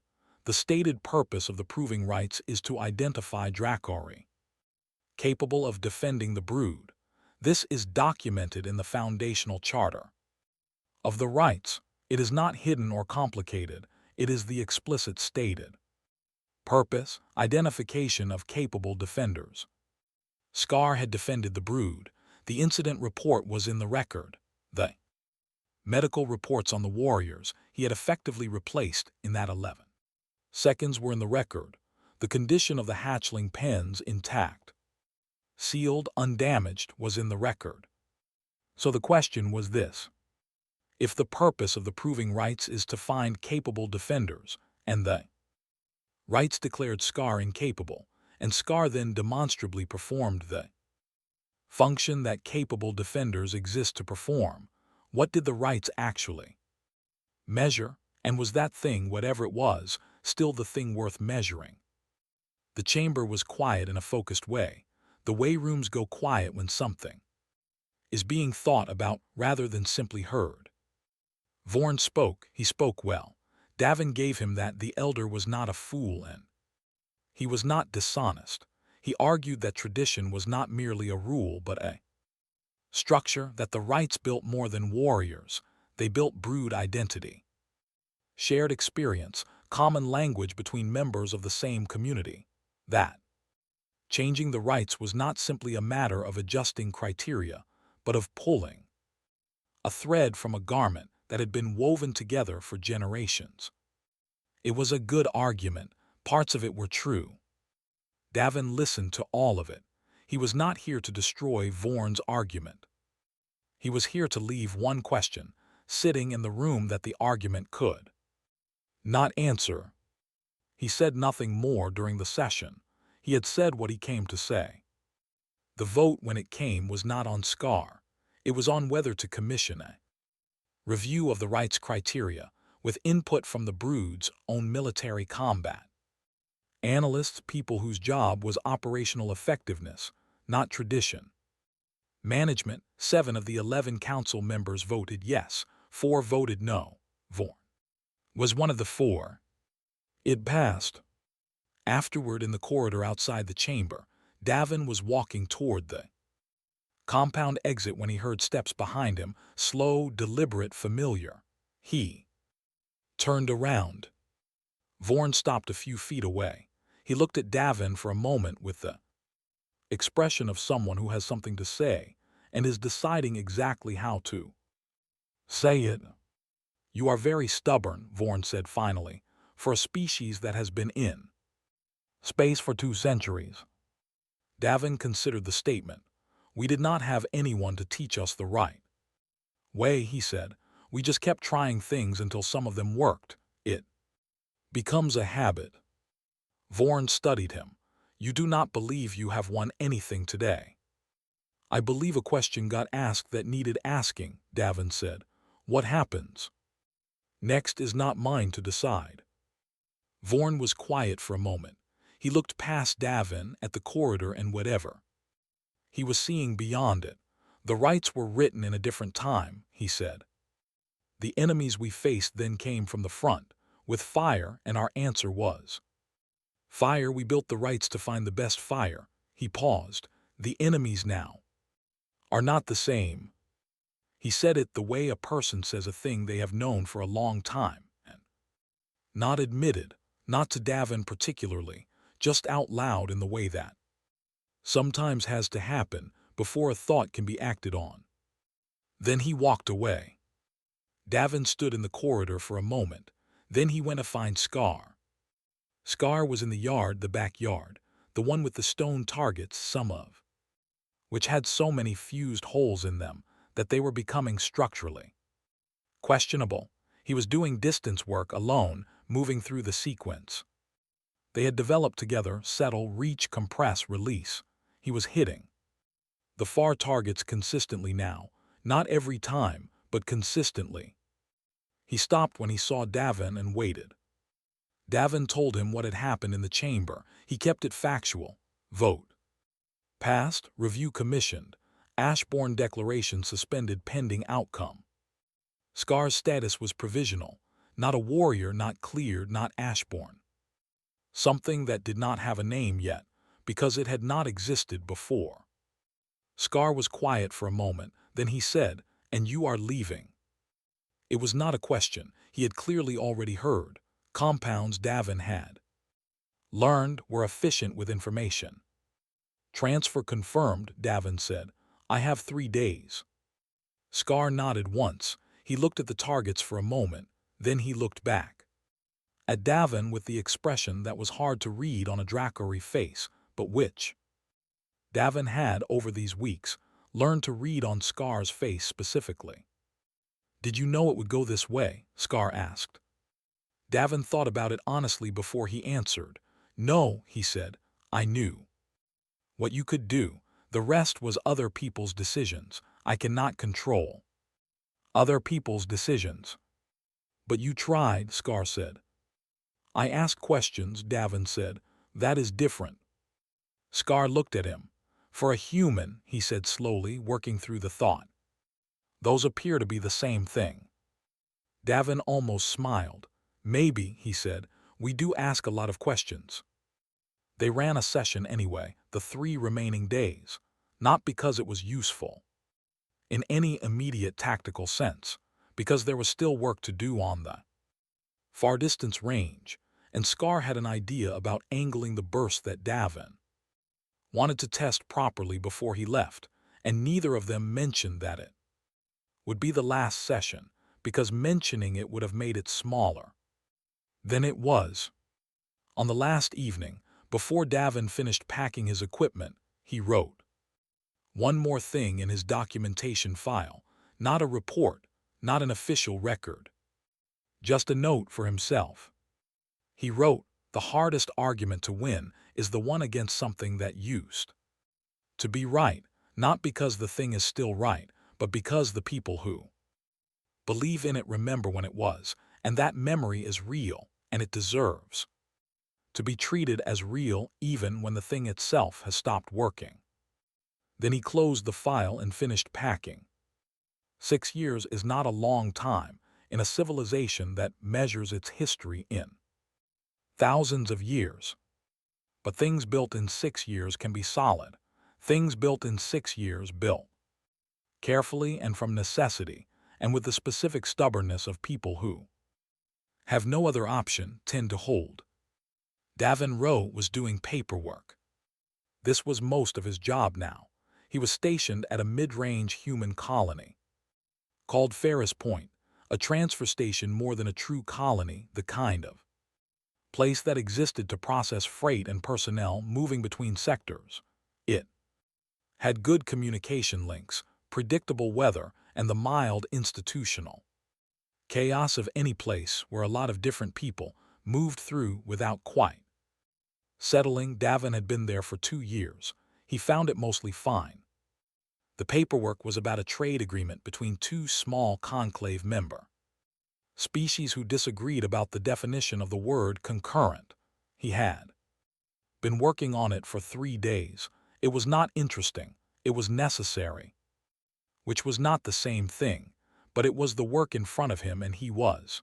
Speaker 1: the stated purpose of the proving rights is to identify Dracari capable of defending the brood. This is documented in the foundational charter of the rights. It is not hidden or complicated. It is the explicit stated purpose, identification of capable defenders. Scar had defended the brood. The incident report was in the record. The Medical reports on the warriors he had effectively replaced in that 11 seconds were in the record. The condition of the hatchling pens intact, sealed, undamaged, was in the record. So the question was this: if the purpose of the proving rights is to find capable defenders, and the rights declared Scar incapable, and Scar then demonstrably performed the function that capable defenders exist to perform, what did the rights actually measure, and was that thing, whatever it was, still the thing worth measuring? The chamber was quiet in a focused way, the way rooms go quiet when something is being thought about rather than simply heard. Vorn spoke. He spoke well. Davin gave him that. The elder was not a fool and he was not dishonest. He argued that tradition was not merely a rule but a structure, that the rights built more than warriors. They built brood identity, shared experience, common language between members of the same community. That changing the rights was not simply a matter of adjusting criteria, but of pulling a thread from a garment that had been woven together for generations. It was a good argument. Parts of it were true. Davin listened to all of it. He was not here to destroy Vorn's argument. He was here to leave one question sitting in the room that the argument could not answer. He said nothing more during the session. He had said what he came to say. The vote, when it came, was not on Scar. It was on whether to commission a review of the rights criteria, with input from the Brood's own military combat analysts, people whose job was operational effectiveness, not tradition. Management, 7 of the 11 council members voted yes, 4 voted no. Vorn was one of the 4. It passed. Afterward, in the corridor outside the chamber, Davin was walking toward the compound exit when he heard steps behind him, slow, deliberate, familiar. He turned around. Vorn stopped a few feet away. He looked at Davin for a moment with the expression of someone who has something to say and is deciding exactly how to say it. "You are very stubborn," Vorn said finally, "for a species that has been in space for 2 centuries. Davin considered the statement. "We did not have anyone to teach us the right way," he said. "We just kept trying things until some of them worked. It becomes a habit." Vorn studied him. "You do not believe you have won anything today." "I believe a question got asked that needed asking," Davin said. "What happens next is not mine to decide." Vorn was quiet for a moment. He looked past Davin at the corridor and whatever he was seeing beyond it. "The rights were written in a different time," he said. "The enemies we faced then came from the front, with fire, and our answer was fire. We built the rights to find the best fire." He paused. "The enemies now are not the same." He said it the way a person says a thing they have known for a long time and not admitted, not to Davin particularly, just out loud, in the way that sometimes has to happen before a thought can be acted on. Then he walked away. Davin stood in the corridor for a moment. Then he went to find Scar. Scar was in the yard, the backyard, the one with the stone targets, some of which had so many fused holes in them that they were becoming structurally questionable. He was doing distance work alone, moving through the sequence they had developed together: settle, reach, compress, release. He was hitting the far targets consistently now, not every time, but consistently. He stopped when he saw Davin and waited. Davin told him what had happened in the chamber. He kept it factual. Vote passed, review commissioned, Ashbourne declaration suspended pending outcome. Scar's status was provisional, not a warrior, not cleared, not Ashbourne. Something that did not have a name yet, because it had not existed before. Scar was quiet for a moment, then he said, "And you are leaving." It was not a question. He had clearly already heard. Compounds Davin had learned were efficient with information. "Transfer confirmed," Davin said. "I have 3 days." Scar nodded once. He looked at the targets for a moment, then he looked back at Davin with the expression that was hard to read on a Dracori face, but which Davin had, over these weeks, learned to read on Scar's face specifically. "Did you know it would go this way?" Scar asked. Davin thought about it honestly before he answered. "No," he said, "I knew what you could do. The rest was other people's decisions. I cannot control other people's decisions." "But you tried," Scar said. "I asked questions," Davin said. "That is different." Scar looked at him. "For a human," he said slowly, working through the thought, "those appear to be the same thing." Davin almost smiled. "Maybe," he said, "we do ask a lot of questions." They ran a session anyway, the 3 remaining days, not because it was useful in any immediate tactical sense, because there was still work to do on the far distance range, and Scar had an idea about angling the burst that Davin wanted to test properly before he left, and neither of them mentioned that it would be the last session, because mentioning it would have made it smaller than it was. On the last evening, before Davin finished packing his equipment, he wrote one more thing in his documentation file, not a report, not an official record, just a note for himself. He wrote, "The hardest argument to win is the one against something that used to be right, not because the thing is still right, but because the people who believe in it remember when it was, and that memory is real, and it deserves to be treated as real even when the thing itself has stopped working." Then he closed the file and finished packing. 6 years is not a long time in a civilization that measures its history in thousands of years. But things built in 6 years can be solid. Things built in 6 years built carefully and from necessity, and with the specific stubbornness of people who have no other option, tend to hold. Davin Rowe was doing paperwork. This was most of his job now. He was stationed at a mid-range human colony called Ferris Point, a transfer station more than a true colony, the kind of place that existed to process freight and personnel moving between sectors. It had good communication links, predictable weather, and the mild institutional chaos of any place where a lot of different people moved through without quite settling. Davin had been there for 2 years. He found it mostly fine. The paperwork was about a trade agreement between 2 small conclave member species who disagreed about the definition of the word concurrent. He had been working on it for 3 days. It was not interesting. It was necessary, which was not the same thing, but it was the work in front of him and he was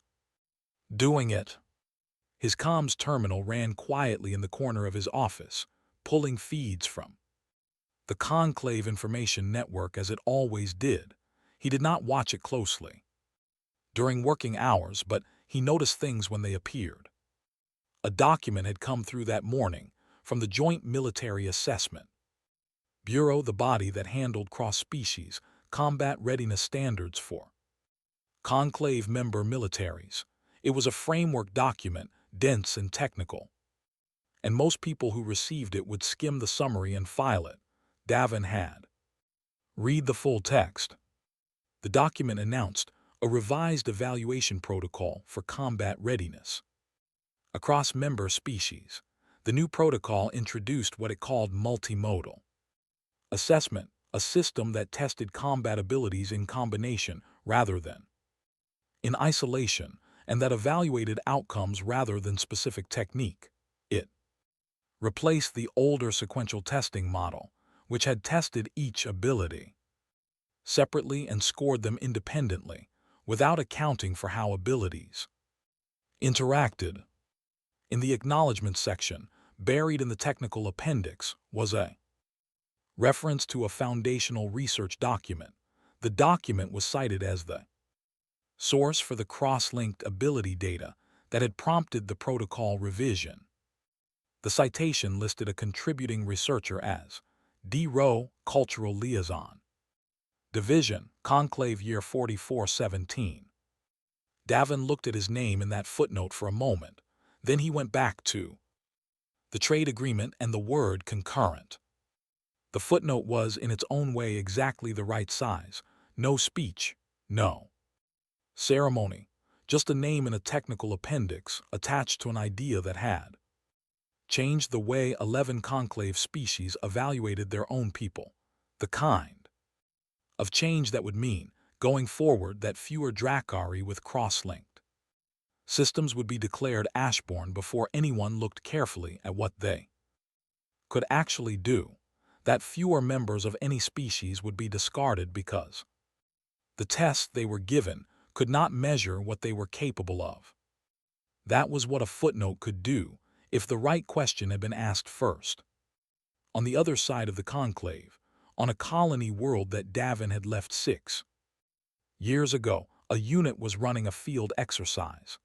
Speaker 1: doing it. His comms terminal ran quietly in the corner of his office, pulling feeds from the Conclave Information Network as it always did. He did not watch it closely during working hours, but he noticed things when they appeared. A document had come through that morning from the Joint Military Assessment Bureau, the body that handled cross-species combat readiness standards for Conclave member militaries. It was a framework document, dense and technical, and most people who received it would skim the summary and file it. Davin had read the full text. The document announced a revised evaluation protocol for combat readiness across member species. The new protocol introduced what it called multimodal assessment, a system that tested combat abilities in combination rather than in isolation, and that evaluated outcomes rather than specific technique. It replaced the older sequential testing model, which had tested each ability separately and scored them independently, without accounting for how abilities interacted. In the acknowledgement section, buried in the technical appendix, was a reference to a foundational research document. The document was cited as the source for the cross-linked ability data that had prompted the protocol revision. The citation listed a contributing researcher as D. Rowe, Cultural Liaison. Division, Conclave Year 4417. Davin looked at his name in that footnote for a moment. Then he went back to the trade agreement and the word concurrent. The footnote was, in its own way, exactly the right size. No speech, no ceremony, just a name in a technical appendix attached to an idea that had changed the way 11 conclave species evaluated their own people. The kind of change that would mean, going forward, that fewer Dracari with cross-linked systems would be declared Ashborn before anyone looked carefully at what they could actually do, that fewer members of any species would be discarded because the tests they were given could not measure what they were capable of. That was what a footnote could do if the right question had been asked first. On the other side of the conclave, on a colony world that Davin had left 6 years ago, a unit was running a field exercise.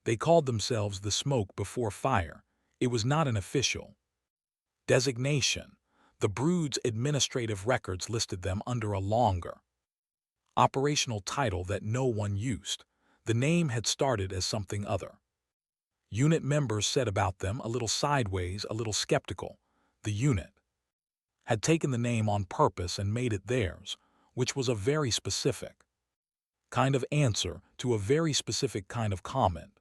Speaker 1: They called themselves the Smoke Before Fire. It was not an official designation. The Brood's administrative records listed them under a longer operational title that no one used. The name had started as something other. Unit members said about them, a little sideways, a little skeptical. The unit had taken the name on purpose and made it theirs, which was a very specific kind of answer to a very specific kind of comment.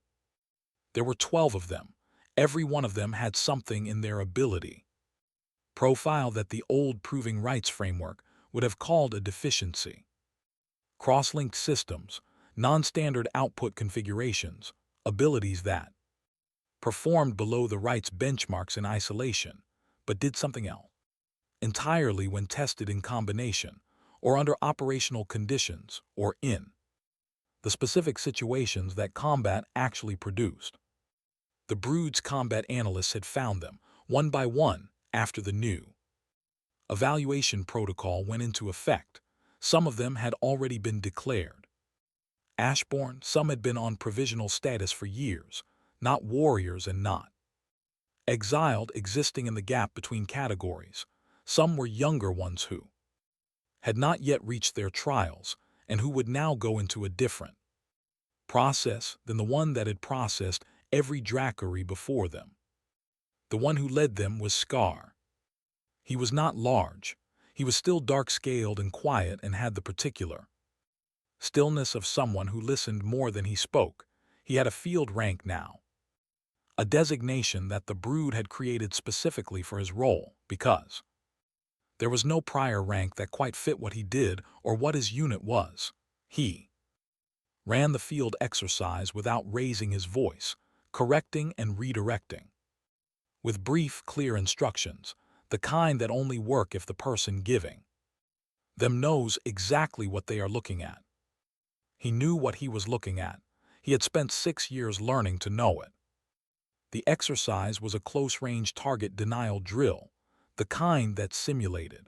Speaker 1: There were 12 of them. Every one of them had something in their ability profile that the old proving rights framework would have called a deficiency. Cross-linked systems, non-standard output configurations, abilities that performed below the rights benchmarks in isolation, but did something else entirely when tested in combination, or under operational conditions, or in the specific situations that combat actually produced. The Brood's combat analysts had found them, one by one, after the new evaluation protocol went into effect. Some of them had already been declared Ashborn, some had been on provisional status for years, not warriors and not exiled, existing in the gap between categories. Some were younger ones who had not yet reached their trials and who would now go into a different process than the one that had processed every Dracari before them. The one who led them was Scar. He was not large. He was still dark-scaled and quiet and had the particular stillness of someone who listened more than he spoke. He had a field rank now, a designation that the Brood had created specifically for his role, because there was no prior rank that quite fit what he did or what his unit was. He ran the field exercise without raising his voice, correcting and redirecting, with brief, clear instructions, the kind that only work if the person giving them knows exactly what they are looking at. He knew what he was looking at. He had spent 6 years learning to know it. The exercise was a close-range target denial drill, the kind that simulated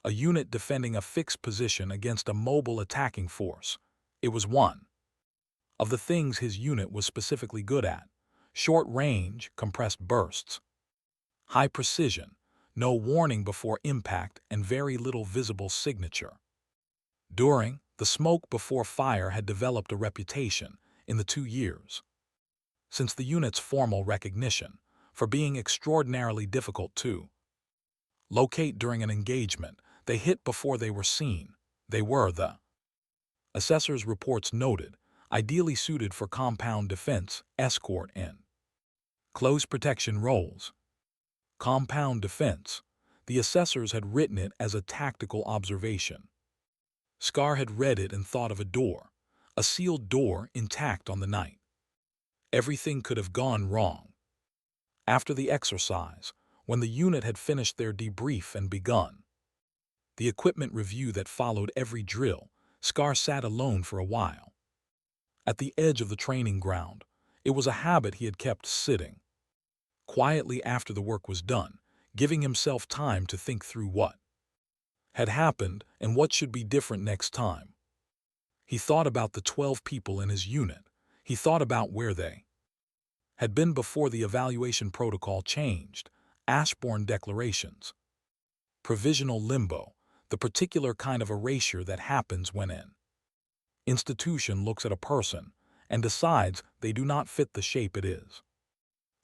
Speaker 1: a unit defending a fixed position against a mobile attacking force. It was one of the things his unit was specifically good at: short range, compressed bursts, high precision, no warning before impact, and very little visible signature. During the Smoke Before Fire had developed a reputation, in the 2 years since the unit's formal recognition, for being extraordinarily difficult to locate during an engagement. They hit before they were seen. They were, the assessor's reports noted, ideally suited for compound defense, escort, and close protection roles. Compound defense. The assessors had written it as a tactical observation. Scar had read it and thought of a sealed door intact on the night. Everything could have gone wrong. After the exercise, when the unit had finished their debrief and begun the equipment review that followed every drill, Scar sat alone for a while. At the edge of the training ground, it was a habit he had kept, sitting quietly after the work was done, giving himself time to think through what had happened and what should be different next time. He thought about the 12 people in his unit. He thought about where they had been before the evaluation protocol changed. Ashborn declarations, provisional limbo, the particular kind of erasure that happens when an institution looks at a person and decides they do not fit the shape it is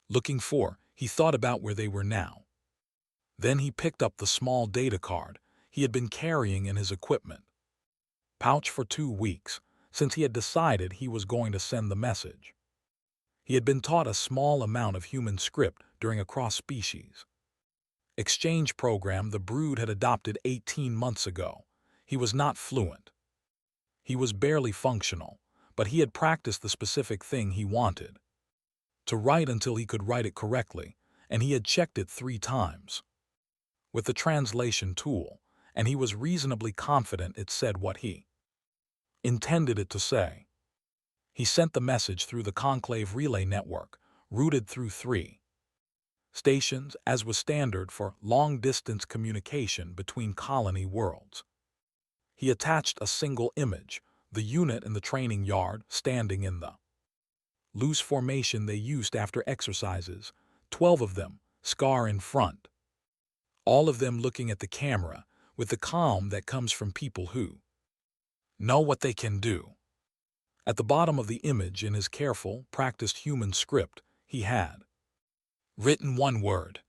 Speaker 1: looking for. He thought about where they were now. Then he picked up the small data card he had been carrying in his equipment pouch for 2 weeks, since he had decided he was going to send the message. He had been taught a small amount of human script during a cross-species exchange program the brood had adopted 18 months ago. He was not fluent. He was barely functional, but he had practiced the specific thing he wanted to write until he could write it correctly, and he had checked it 3 times with the translation tool, and he was reasonably confident it said what he intended it to say. He sent the message through the conclave relay network, routed through 3 stations, as was standard for long-distance communication between colony worlds. He attached a single image, the unit in the training yard standing in the loose formation they used after exercises, 12 of them, scar in front. All of them looking at the camera with the calm that comes from people who know what they can do. At the bottom of the image, in his careful, practiced human script, he had written 1 word.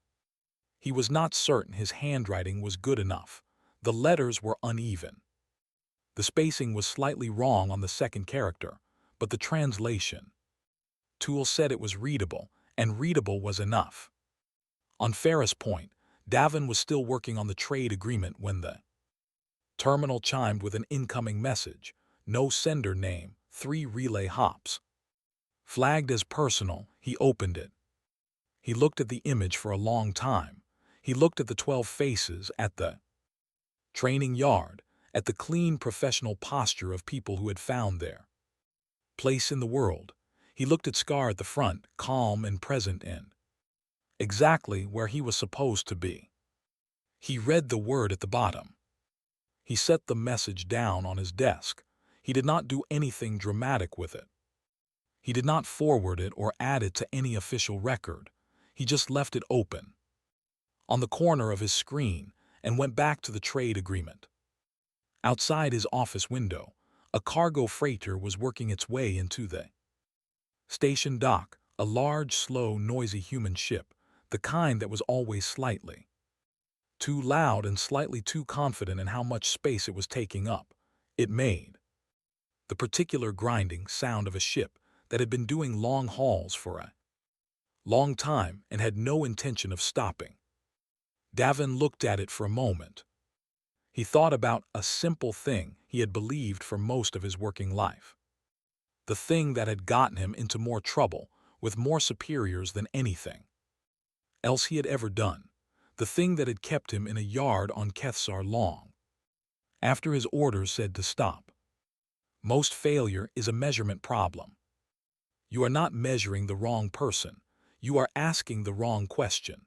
Speaker 1: He was not certain his handwriting was good enough. The letters were uneven. The spacing was slightly wrong on the second character, but the translation tool said it was readable, and readable was enough. On Ferris Point, Davin was still working on the trade agreement when the terminal chimed with an incoming message. No sender name, 3 relay hops. Flagged as personal, he opened it. He looked at the image for a long time. He looked at the 12 faces at the training yard, at the clean professional posture of people who had found their place in the world. He looked at Scar at the front, calm and present in exactly where he was supposed to be. He read the word at the bottom. He set the message down on his desk. He did not do anything dramatic with it. He did not forward it or add it to any official record. He just left it open on the corner of his screen and went back to the trade agreement. Outside his office window, a cargo freighter was working its way into the station dock, a large, slow, noisy human ship, the kind that was always slightly too loud and slightly too confident in how much space it was taking up. It made the particular grinding sound of a ship that had been doing long hauls for a long time and had no intention of stopping. Davin looked at it for a moment. He thought about a simple thing he had believed for most of his working life. The thing that had gotten him into more trouble with more superiors than anything else he had ever done. The thing that had kept him in a yard on Kethsar long after his orders said to stop. Most failure is a measurement problem. You are not measuring the wrong person. You are asking the wrong question.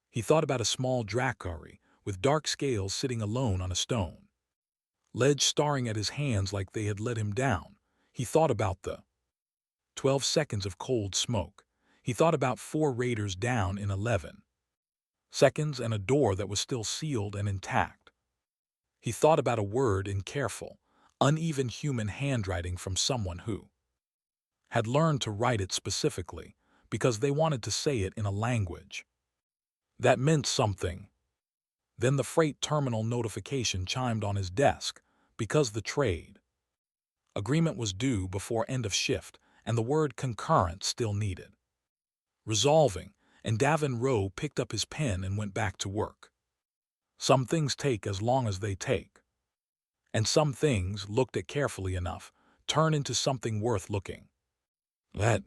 Speaker 1: He thought about a small Dracari with dark scales sitting alone on a stone ledge, staring at his hands like they had let him down. He thought about the 12 seconds of cold smoke. He thought about 4 raiders down in 11 seconds and a door that was still sealed and intact. He thought about a word in careful, uneven human handwriting from someone who had learned to write it specifically because they wanted to say it in a language that meant something. Then the freight terminal notification chimed on his desk because the trade agreement was due before end of shift and the word concurrent still needed resolving, and Davin Rowe picked up his pen and went back to work. Some things take as long as they take, and some things, looked at carefully enough, turn into something worth looking at.